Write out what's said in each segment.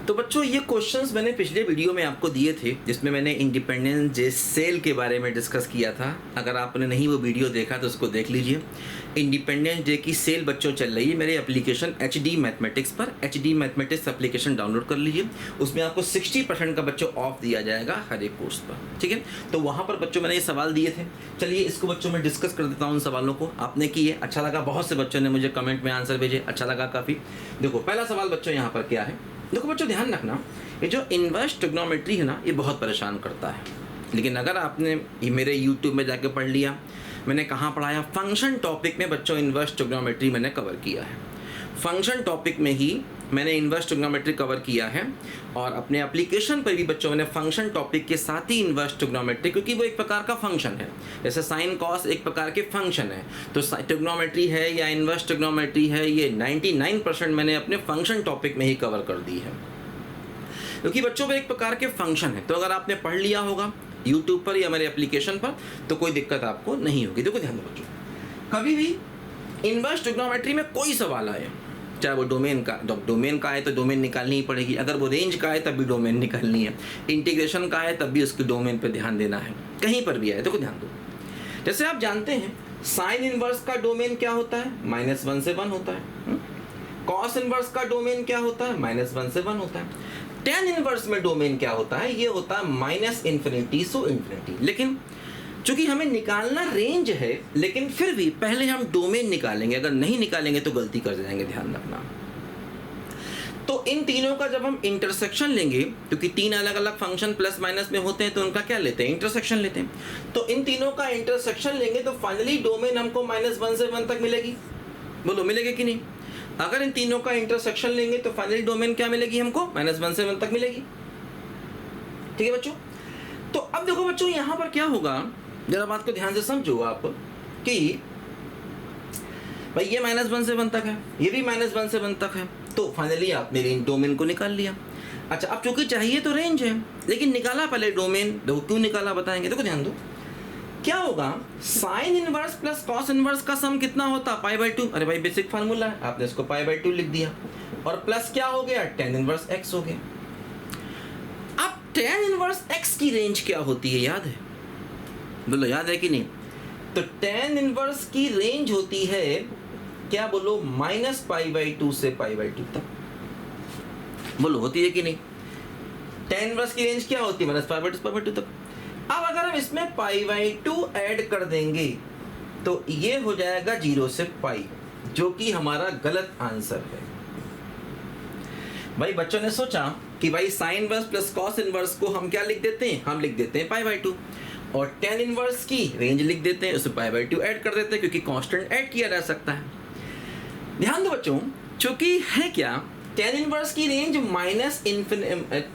तो बच्चों ये क्वेश्चंस मैंने पिछले वीडियो में आपको दिए थे, जिसमें मैंने इंडिपेंडेंस डे सेल के बारे में डिस्कस किया था। अगर आपने नहीं वो वीडियो देखा तो उसको देख लीजिए। इंडिपेंडेंस डे की सेल बच्चों चल रही है मेरे एप्लीकेशन HD मैथमेटिक्स पर। HD मैथमेटिक्स एप्लीकेशन डाउनलोड कर लीजिए, उसमें आपको 60% का बच्चों ऑफ दिया जाएगा हर एक कोर्स पर, ठीक है। तो वहाँ पर बच्चों मैंने ये सवाल दिए थे। चलिए इसको बच्चों मैं डिस्कस कर देता हूँ। उन सवालों को आपने किए, अच्छा लगा, बहुत से बच्चों ने मुझे कमेंट में आंसर भेजे, अच्छा लगा काफ़ी। देखो पहला सवाल बच्चों यहाँ पर क्या है। देखो बच्चों ध्यान रखना, ये जो इनवर्स ट्रिग्नोमेट्री है ना, ये बहुत परेशान करता है। लेकिन अगर आपने मेरे यूट्यूब में जाके पढ़ लिया, मैंने कहाँ पढ़ाया, फंक्शन टॉपिक में बच्चों इनवर्स ट्रिग्नोमेट्री मैंने कवर किया है। फंक्शन टॉपिक में ही मैंने इनवर्स ट्रिग्नोमेट्री कवर किया है, और अपने एप्लीकेशन पर भी बच्चों मैंने फंक्शन टॉपिक के साथ ही इनवर्स ट्रिग्नोमेट्री, क्योंकि वो एक प्रकार का फंक्शन है, जैसे साइन कॉस एक प्रकार के फंक्शन है, तो ट्रिग्नोमेट्री है या इनवर्स ट्रिग्नोमेट्री है, ये 99% मैंने अपने फंक्शन टॉपिक में ही कवर कर दी है, क्योंकि बच्चों वो एक प्रकार के फंक्शन है। तो अगर आपने पढ़ लिया होगा यूट्यूब पर या मेरे एप्लीकेशन पर तो कोई दिक्कत आपको नहीं होगी। देखो ध्यान दो बच्चों, कभी भी इनवर्स ट्रिग्नोमेट्री में कोई सवाल आए, चाहे वो डोमेन का आए तो डोमेन निकालनी ही पड़ेगी, अगर वो रेंज का आए तब भी डोमेन निकालनी है, इंटीग्रेशन का आए तब भी उसके डोमेन पे ध्यान देना है, कहीं पर भी आए। देखो ध्यान दो, जैसे आप जानते हैं साइन इनवर्स का डोमेन क्या होता है, -1 से 1 होता है। कॉस इनवर्स का डोमेन क्या होता है, -1 से 1 होता है। टेन इनवर्स में डोमेन क्या होता है, ये होता है -∞ से ∞। लेकिन चूंकि हमें निकालना रेंज है, लेकिन फिर भी पहले हम डोमेन निकालेंगे, अगर नहीं निकालेंगे तो गलती कर जाएंगे, ध्यान रखना। तो इन तीनों का जब हम इंटरसेक्शन लेंगे, क्योंकि तीन अलग अलग फंक्शन प्लस माइनस में होते हैं, तो उनका क्या लेते हैं, इंटरसेक्शन लेते हैं। तो इन तीनों का इंटरसेक्शन लेंगे तो फाइनली डोमेन हमको -1 से 1 तक मिलेगी। बोलो मिलेगी कि नहीं। अगर इन तीनों का इंटरसेक्शन लेंगे तो फाइनली डोमेन क्या मिलेगी हमको, -1 से 1 तक मिलेगी, ठीक है बच्चों। तो अब देखो बच्चों यहाँ पर क्या होगा, जरा बात को ध्यान से समझो आप, कि भाई ये -1 से 1 तक है, ये भी -1 से 1 तक है, तो फाइनली आपने डोमेन को निकाल लिया। अच्छा, अब चूंकि चाहिए तो रेंज है, लेकिन निकाला पहले डोमेन। देखो क्यों निकाला बताएंगे। देखो ध्यान दो, क्या होगा, sine inverse plus cos inverse का सम कितना होता, π/2। अरे भाई बेसिक फार्मूला है, आपने इसको π/2 लिख दिया, और प्लस क्या हो गया, tan इनवर्स x हो गया। अब tan इनवर्स x की रेंज क्या होती है, याद है, बोलो याद है कि नहीं। तो tan इनवर्स की रेंज होती है क्या, बोलो -π/2 से π/2 तक, बोलो होती है कि नहीं। tan इनवर्स की रेंज क्या होती है, -π/2 से π/2 तक। अब अगर हम इसमें π/2 ऐड कर देंगे तो ये हो जाएगा 0 से π, जो कि हमारा गलत आंसर है। भाई बच्चों ने सोचा कि भाई sine inverse plus cos inverse को हम क्या लिख देते हैं, हम लिख देते हैं π/2, और tan इनवर्स की रेंज लिख देते हैं, उसमें π/2 ऐड कर देते हैं, क्योंकि कांस्टेंट ऐड किया जा सकता है। ध्यान दो बच्चों, चूंकि है क्या, tan इनवर्स की रेंज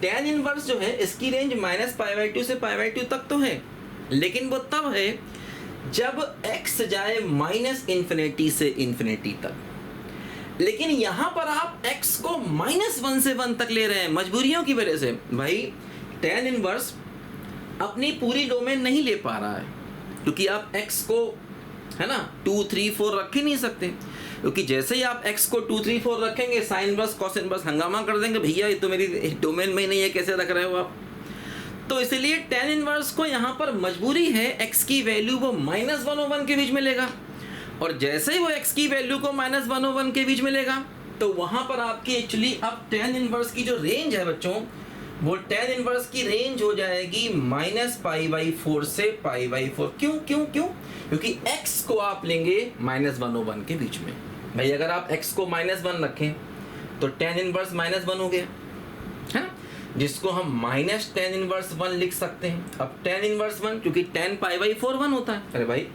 tan इनवर्स जो है इसकी रेंज -π/2 से π/2 तक तो है, लेकिन वो तब है जब x जाए -∞ से ∞ तक। लेकिन यहाँ पर आप x को -1 से 1 तक ले रहे हैं मजबूरियों की वजह से। भाई tan इनवर्स अपनी पूरी डोमेन नहीं ले पा रहा है, क्योंकि आप x को है ना 2, 3, 4 रख ही नहीं सकते, क्योंकि जैसे ही आप x को 2, 3, 4 रखेंगे साइन इनवर्स कॉस इनवर्स हंगामा कर देंगे, भैया ये तो मेरी डोमेन में ही नहीं है, कैसे रख रहे हो आप। तो इसलिए tan इनवर्स को यहाँ पर मजबूरी है x की वैल्यू वो -1 और 1 के बीच में लेगा, और जैसे ही वो x की वैल्यू को -1 और 1 के बीच में लेगा तो वहाँ पर आपकी एक्चुअली अब tan इनवर्स की जो रेंज है बच्चों, वो tan इनवर्स की रेंज हो जाएगी -π/4 से π/4। क्यों क्यों क्यों, क्योंकि x को आप लेंगे -1 और 1 के बीच में। भाई अगर आप x को -1 रखें तो tan इनवर्स -1 हो गया, है ना, जिसको हम -tan इनवर्स 1 लिख सकते हैं। अब tan इनवर्स 1, क्योंकि tan π/4 1 होता है, अरे भाई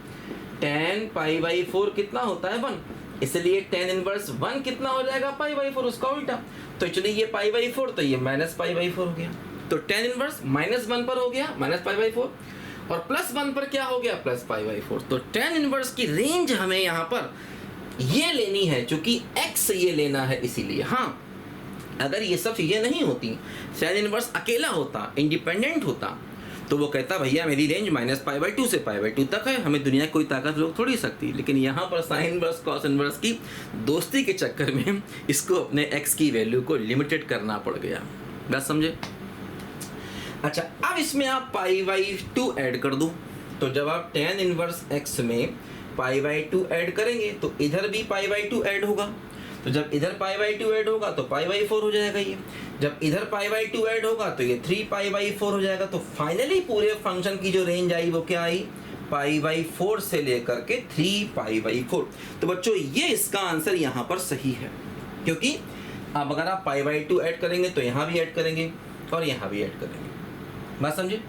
tan π/4 कितना होता है, 1, इसलिए tan इनवर्स 1 कितना हो जाएगा, π/4, उसका उल्टा। तो चलिए ये π/4, तो ये -π/4 हो गया, तो tan इनवर्स -1 पर हो गया -π/4, और +1 पर क्या हो गया, +π/4। तो tan इनवर्स की रेंज हमें यहाँ पर ये लेनी है, चूंकि x ये लेना है, इसीलिए। हाँ, अगर ये सब चीज़ें नहीं होती, tan इनवर्स अकेला होता, इंडिपेंडेंट होता, तो वो कहता भैया मेरी रेंज -π/2 से π/2 तक है, हमें दुनिया कोई ताकत रोक थोड़ी सकती। लेकिन यहाँ पर साइन इनवर्स कॉस इनवर्स की दोस्ती के चक्कर में इसको अपने x की वैल्यू को लिमिटेड करना पड़ गया। बात समझे? अच्छा, अब इसमें आप पाई बाई 2 ऐड कर दो। तो जब आप tan इनवर्स x में पाई बाई 2 ऐड करेंगे तो इधर भी पाई बाई 2 ऐड होगा। तो जब इधर पाई बाई 2 ऐड होगा तो पाई बाई 4 हो जाएगा ये। जब इधर पाई बाई 2 ऐड होगा तो ये 3 पाई बाई 4 हो जाएगा। तो फाइनली पूरे फंक्शन की जो रेंज आई वो क्या आई? पाई बाई 4 से लेकर के 3 पाई बाई 4। तो बच्चों ये इसका आंसर यहाँ पर सही है, क्योंकि अब अगर आप पाई बाई 2 ऐड करेंगे तो यहाँ भी ऐड करेंगे और यहाँ भी ऐड करेंगे। बात समझे?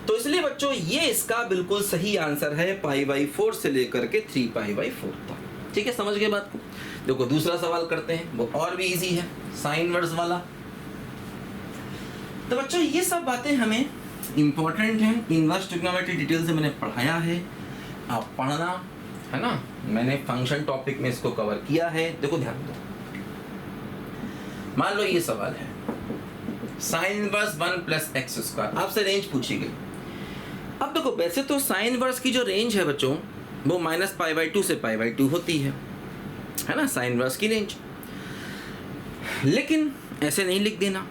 तो इसलिए बच्चों ये इसका बिल्कुल सही आंसर है, पाई बाई 4 से लेकर के 3 पाई बाई 4 तक। ठीक है, समझ गए बात को? देखो दूसरा सवाल करते हैं, वो और भी इजी है, साइन इनवर्स वाला। तो बच्चों ये सब बातें हमें इंपॉर्टेंट हैं, इनवर्स ट्रिग्नोमेट्री डिटेल से मैंने पढ़ाया है, आप पढ़ना है ना। मैंने फंक्शन टॉपिक में इसको कवर किया है। देखो ध्यान दो, मान लो ये सवाल है, sine inverse 1 plus x square, आपसे रेंज पूछी गई। अब देखो वैसे तो साइन इनवर्स की जो रेंज है बच्चों वो माइनस पाई बाई 2 से पाई बाई 2 होती है ना, साइन इनवर्स की रेंज। लेकिन ऐसे नहीं लिख देना।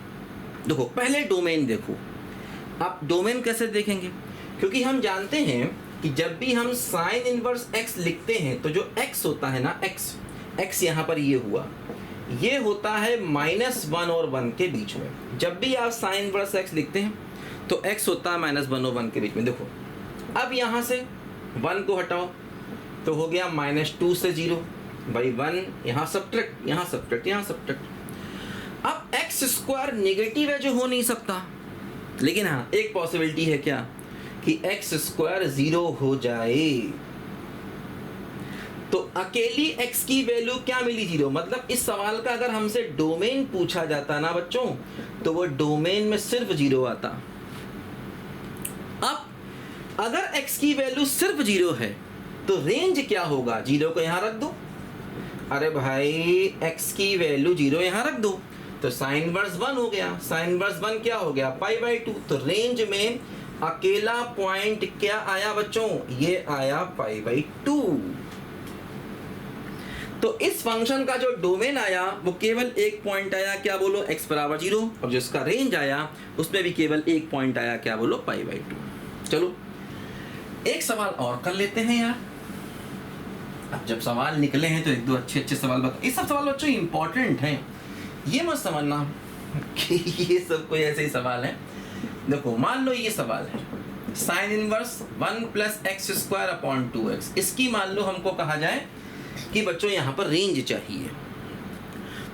देखो पहले डोमेन देखो। आप डोमेन कैसे देखेंगे? क्योंकि हम जानते हैं कि जब भी हम साइन इनवर्स x लिखते हैं तो जो x होता है ना, x यहाँ पर ये हुआ, ये होता है -1 और 1 के बीच में। जब भी आप साइन इनवर्स x लिखते हैं तो x होता है -1 और 1 के बीच में। देखो अब यहाँ से 1 को हटाओ तो हो गया -2 से 0 बाई 1, यहाँ सब्ट्रैक्ट, यहाँ सब्ट्रैक्ट, यहाँ सब्ट्रैक्ट। अब एक्स स्क्वायर नेगेटिव है जो हो नहीं सकता, लेकिन हाँ एक पॉसिबिलिटी है क्या कि एक्स स्क्वायर 0 हो जाए। तो अकेली x की वैल्यू क्या मिली? 0। मतलब इस सवाल का अगर हमसे डोमेन पूछा जाता ना बच्चों तो वो डोमेन में सिर्फ 0 आता। अब अगर x की वैल्यू सिर्फ 0 है तो रेंज क्या होगा? 0 को यहाँ रख दो। अरे भाई x की वैल्यू 0 यहाँ रख दो तो साइन इनवर्स 1 हो गया। साइन इनवर्स 1 क्या हो गया? Pi by 2। तो रेंज में अकेला पॉइंट क्या आया बच्चों? ये आया पाई बाई 2। तो इस फंक्शन का जो डोमेन आया वो केवल एक पॉइंट आया, क्या बोलो? x बराबर 0। और जो इसका रेंज आया उसमें भी केवल एक पॉइंट आया, क्या बोलो? Pi by 2। चलो एक सवाल और कर लेते हैं यार। अब जब सवाल निकले हैं तो एक दो अच्छे अच्छे सवाल बताओ। ये सब सवाल बच्चों इंपॉर्टेंट हैं, ये मत समझना कि ये सब कोई ऐसे ही सवाल है। देखो मान लो ये सवाल है, sine inverse 1 plus x square upon 2x। इसकी मान लो हमको कहा जाए कि बच्चों यहाँ पर रेंज चाहिए।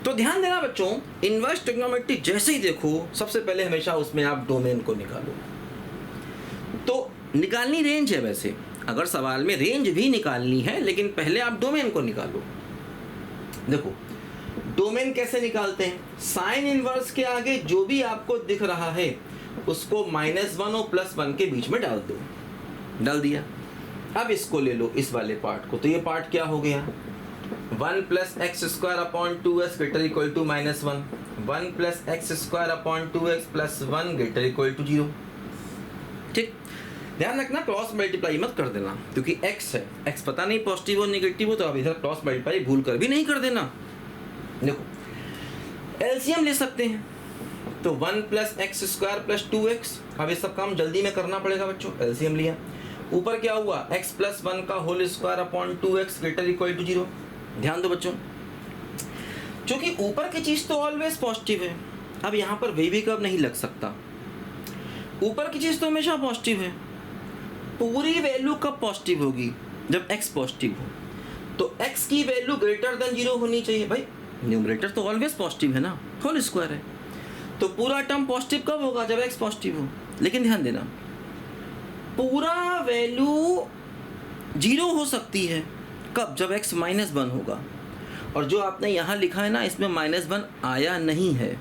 तो ध्यान देना बच्चों, इनवर्स ट्रिग्नोमेट्री जैसे ही देखो सबसे पहले हमेशा उसमें आप डोमेन को निकालो। तो निकालनी रेंज है, वैसे अगर सवाल में रेंज भी निकालनी है लेकिन पहले आप डोमेन को निकालो। देखो डोमेन कैसे निकालते हैं? साइन इनवर्स के आगे जो भी आपको दिख रहा है उसको -1 और +1 के बीच में डाल दो। डाल दिया। अब इसको ले लो, इस वाले पार्ट को। तो ये पार्ट क्या हो गया? 1 plus x square upon 2x greater equal to -1, 1 plus x square upon 2x plus 1 greater equal to 0। ठीक, ध्यान रखना क्रॉस मल्टीप्लाई मत कर देना, क्योंकि x है, x पता नहीं पॉजिटिव हो नेगेटिव हो, तो आप इधर क्रॉस मल्टीप्लाई भूल कर भी नहीं कर देना। देखो एलसीएम ले सकते हैं, तो 1 plus x square plus 2x। अब ये सब काम जल्दी में करना पड़ेगा बच्चों। एलसीएम लिया, ऊपर क्या हुआ? x प्लस 1 का whole square upon 2x greater equal to 0। ध्यान दो बच्चों, क्योंकि ऊपर की चीज तो ऑलवेज पॉजिटिव है। अब यहाँ पर वे भी कब नहीं लग सकता, ऊपर की चीज तो हमेशा पॉजिटिव है। पूरी वैल्यू कब पॉजिटिव होगी? जब x पॉजिटिव हो। तो x की वैल्यू ग्रेटर देन 0 होनी चाहिए। भाई न्यूमरेटर तो ऑलवेज पॉजिटिव है ना, होल स्क्वायर है, तो पूरा टर्म पॉजिटिव कब होगा? जब x पॉजिटिव हो। लेकिन ध्यान देना, पूरा वैल्यू 0 हो सकती है कब? जब x -1 होगा। और जो आपने यहाँ लिखा है ना, इसमें -1 आया नहीं है,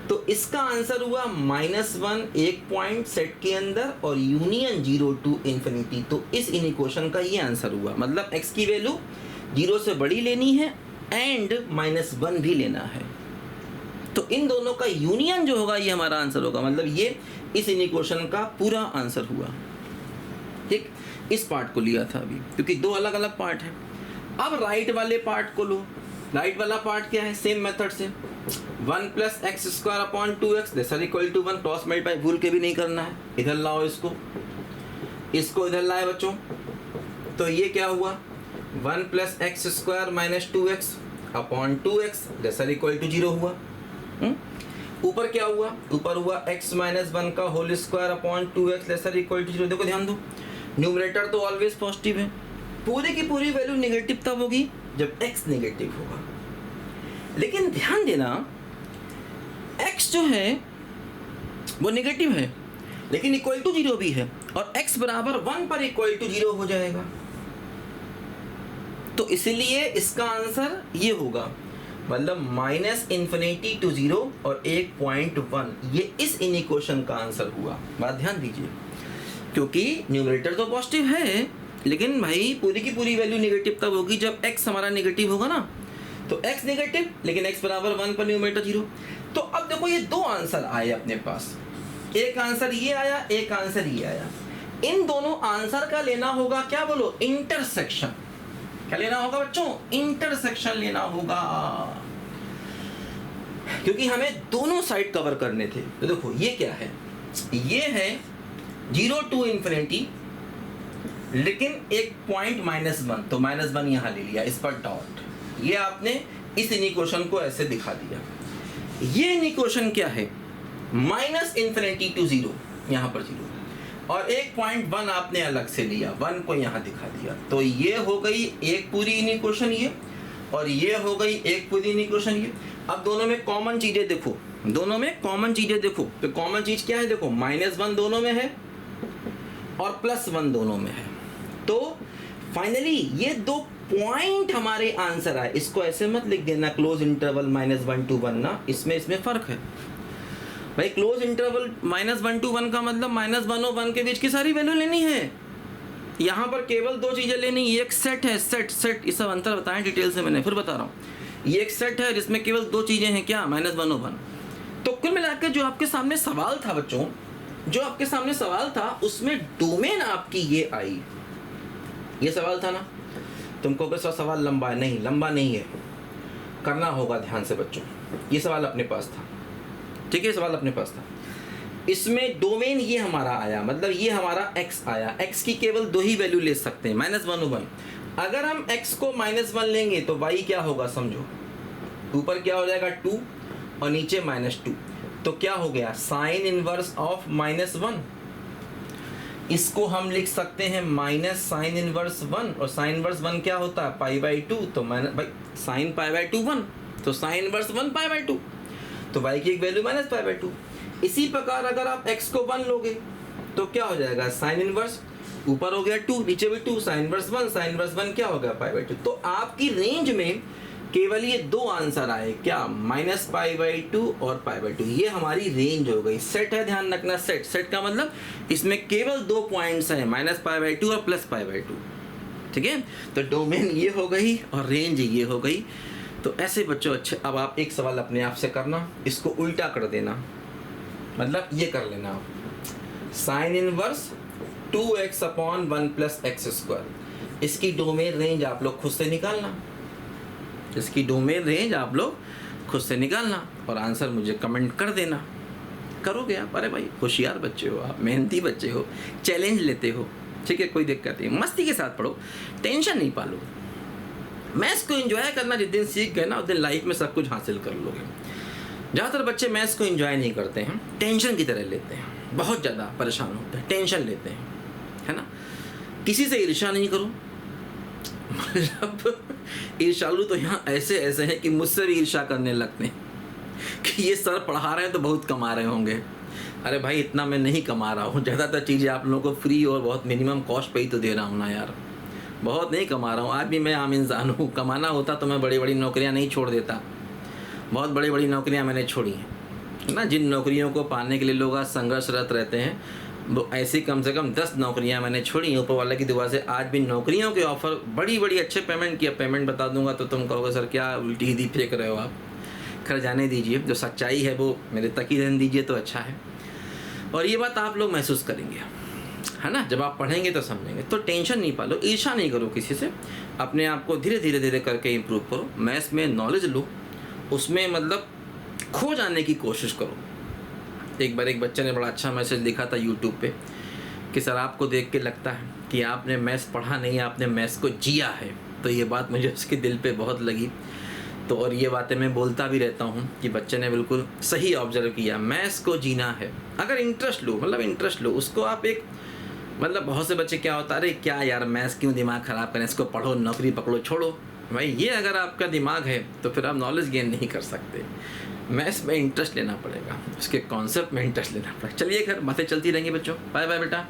तो इसका आंसर हुआ -1 एक पॉइंट सेट के अंदर और यूनियन 0 टू इन्फिनिटी। तो इस इक्वेशन का ये आंसर हुआ। मतलब x की वैल्यू 0 से बड़ी लेनी है एंड -1 भी लेना है, तो इन दोनों का यूनियन जो होगा ये हमारा आंसर होगा। मतलब ये इस इक्वेशन का पूरा आंसर हुआ। ठीक, इस पार्ट को लिया था अभी, क्योंकि दो अलग अलग पार्ट है। अब राइट वाले पार्ट को लो। राइट वाला पार्ट क्या है? सेम मेथड से 1 plus x square upon 2x this are equal to 1। Cross multiply भूल के भी नहीं करना है, इधर लाओ इसको इधर लाए बच्चों, तो ये क्या हुआ 1 plus x square minus 2x upon 2x this are equal to 0 हुआ। ऊपर क्या हुआ, ऊपर हुआ x माइनस 1 का whole square upon 2x this are equal to 0। देखो ध्यान दो, न्यूमरेटर तो ऑलवेज पॉजिटिव है, पूरी की पूरी वैल्यू नेगेटिव तब होगी जब x नेगेटिव होगा। लेकिन ध्यान देना x जो है वो नेगेटिव है लेकिन इक्वल टू 0 भी है, और x बराबर 1 पर इक्वल टू 0 हो जाएगा। तो इसलिए इसका आंसर ये होगा, मतलब माइनस इन्फिनिटी टू 0 और 1.1, ये इस इक्वेशन का आंसर हुआ। बात ध्यान दीजिए, क्योंकि न्यूमरेटर तो पॉजिटिव है लेकिन भाई पूरी की पूरी वैल्यू नेगेटिव तब होगी जब x हमारा नेगेटिव होगा ना। तो x नेगेटिव लेकिन x बराबर 1 पर न्यूमरेटर 0। तो अब देखो ये दो आंसर आए अपने पास, एक आंसर ये आया, एक आंसर ये आया। इन दोनों आंसर का लेना होगा क्या, बोलो इंटरसेक्शन। क्या लेना होगा बच्चों, इंटरसेक्शन लेना होगा, क्योंकि हमें दोनों साइड कवर करने थे। तो देखो ये क्या है, ये है 0 टू इन्फिनिटी लेकिन एक पॉइंट -1, तो -1 यहां ले लिया, इस पर डॉट। ये आपने इस इक्वेशन को ऐसे दिखा दिया। ये इक्वेशन क्या है, माइनस इन्फिनिटी टू 0, यहां पर 0, और 1.1 आपने अलग से लिया, 1 को यहां दिखा दिया। तो ये हो गई एक पूरी इक्वेशन ये, और ये हो गई एक पूरी इक्वेशन ये। अब दोनों में कॉमन चीजें देखो, दोनों में कॉमन चीजें देखो, तो कॉमन चीज क्या है, देखो -1 दोनों में है और +1 दोनों में है। तो फाइनली ये दो पॉइंट हमारे आंसर आए। इसको ऐसे मत लिख देना क्लोज इंटरवल -1 to 1 ना, इसमें फर्क है भाई। क्लोज इंटरवल -1 to 1 का मतलब -1 और 1 के बीच की सारी वैल्यू लेनी है। यहाँ पर केवल दो चीजें लेनी, ये एक सेट है, सेट ये सब अंतर बताएं डिटेल से, मैंने फिर बता रहा हूँ। ये एक सेट है जिसमें केवल दो चीजें हैं, क्या, -1 और 1। तो कुल मिलाकर जो आपके सामने सवाल था बच्चों, जो आपके सामने सवाल था उसमें डोमेन आपकी ये आई, ये सवाल था ना। तुमको अगर सवाल लंबा है, नहीं लंबा नहीं है, करना होगा ध्यान से बच्चों। ये सवाल अपने पास था, ठीक है, सवाल अपने पास था। इसमें डोमेन ये हमारा आया, मतलब ये हमारा x आया। x की केवल दो ही वैल्यू ले सकते हैं, -1 और 1। अगर हम x को -1 लेंगे तो y क्या होगा समझो, ऊपर क्या हो जाएगा 2 और नीचे -2। तो क्या हो गया, साइन इनवर्स ऑफ -1। इसको हम लिख सकते हैं माइनस साइन इनवर्स 1, और साइन इनवर्स 1 क्या होता है, π/2। तो माइनस भाई साइन π/2 1, तो साइन इनवर्स 1 π/2, तो y की एक वैल्यू -π/2। इसी प्रकार अगर आप x को 1 लोगे तो क्या हो जाएगा, साइन इनवर्स ऊपर हो गया 2, नीचे भी 2, साइन इनवर्स 1, साइन इनवर्स 1 क्या हो गया, π/2। तो आपकी रेंज में केवल ये दो आंसर आए, क्या, -π/2 और π/2। ये हमारी रेंज हो गई। सेट है, ध्यान रखना, सेट का मतलब इसमें केवल दो पॉइंट्स हैं, -π/2 और +π/2, ठीक है। तो डोमेन ये हो गई और रेंज ये हो गई। तो ऐसे बच्चों अच्छे। अब आप एक सवाल अपने आप से करना, इसको उल्टा कर देना, मतलब ये कर लेना आप, sine inverse 2x upon 1 + x²। इसकी डोमेन रेंज आप लोग खुद से निकालना, इसकी डोमेन रेंज आप लोग खुद से निकालना और आंसर मुझे कमेंट कर देना। करोगे आप, अरे भाई होशियार बच्चे हो आप, मेहनती बच्चे हो, चैलेंज लेते हो, ठीक है, कोई दिक्कत नहीं, मस्ती के साथ पढ़ो, टेंशन नहीं पालो। मैथ्स को एंजॉय करना जिस दिन सीख गए ना उस दिन लाइफ में सब कुछ हासिल कर लोगे। ज़्यादातर बच्चे मैथ्स को एंजॉय नहीं करते हैं, टेंशन की तरह लेते हैं, बहुत ज़्यादा परेशान होते हैं, टेंशन लेते हैं, है ना। किसी से ईर्ष्या नहीं करो, मतलब ईर्ष्यालु तो यहाँ ऐसे ऐसे हैं कि मुझसे भी ईर्ष्या करने लगते हैं कि ये सर पढ़ा रहे हैं तो बहुत कमा रहे होंगे। अरे भाई इतना मैं नहीं कमा रहा हूँ, ज़्यादातर चीज़ें आप लोगों को फ्री और बहुत मिनिमम कॉस्ट पे ही तो दे रहा हूँ ना यार, बहुत नहीं कमा रहा हूँ। आज भी मैं आम इंसान हूँ, कमाना होता तो मैं बड़ी बड़ी नौकरियाँ नहीं छोड़ देता, बहुत बड़ी बड़ी नौकरियाँ मैंने छोड़ी हैं ना। जिन नौकरियों को पाने के लिए लोग आज संघर्षरत रहते हैं, वो ऐसी कम से कम 10 नौकरियां मैंने छोड़ी। ऊपर वाले की दुआ से आज भी नौकरियों के ऑफर बड़ी बड़ी अच्छे पेमेंट किया, पेमेंट बता दूंगा तो तुम कहोगे सर क्या उल्टी ही दी फेंक रहे हो आप। खैर जाने दीजिए, जो सच्चाई है वो मेरे तक ही रहने दीजिए तो अच्छा है। और ये बात आप लोग महसूस करेंगे, है ना, जब आप पढ़ेंगे तो समझेंगे। तो टेंशन नहीं पालो, ईर्ष्या नहीं करो किसी से, अपने आप को धीरे धीरे करके इम्प्रूव करो। मैथ्स में नॉलेज लो, उसमें मतलब खो जाने की कोशिश करो। एक बार एक बच्चे ने बड़ा अच्छा मैसेज लिखा था यूट्यूब पे कि सर आपको देख के लगता है कि आपने मैथ्स पढ़ा नहीं, आपने मैथ्स को जिया है। तो ये बात मुझे उसके दिल पे बहुत लगी। तो और ये बातें मैं बोलता भी रहता हूँ कि बच्चे ने बिल्कुल सही ऑब्जर्व किया, मैथ्स को जीना है। अगर इंटरेस्ट लो, मतलब इंटरेस्ट लो उसको, आप एक मतलब बहुत से बच्चे क्या होता है, अरे क्या यार मैथ्स क्यों दिमाग ख़राब करें, इसको पढ़ो, नौकरी पकड़ो, छोड़ो। भाई ये अगर आपका दिमाग है तो फिर आप नॉलेज गेन नहीं कर सकते। मैथ्स में इंटरेस्ट लेना पड़ेगा, उसके कॉन्सेप्ट में इंटरेस्ट लेना पड़ेगा। चलिए खैर बातें चलती रहेंगी बच्चों, बाय बाय बेटा।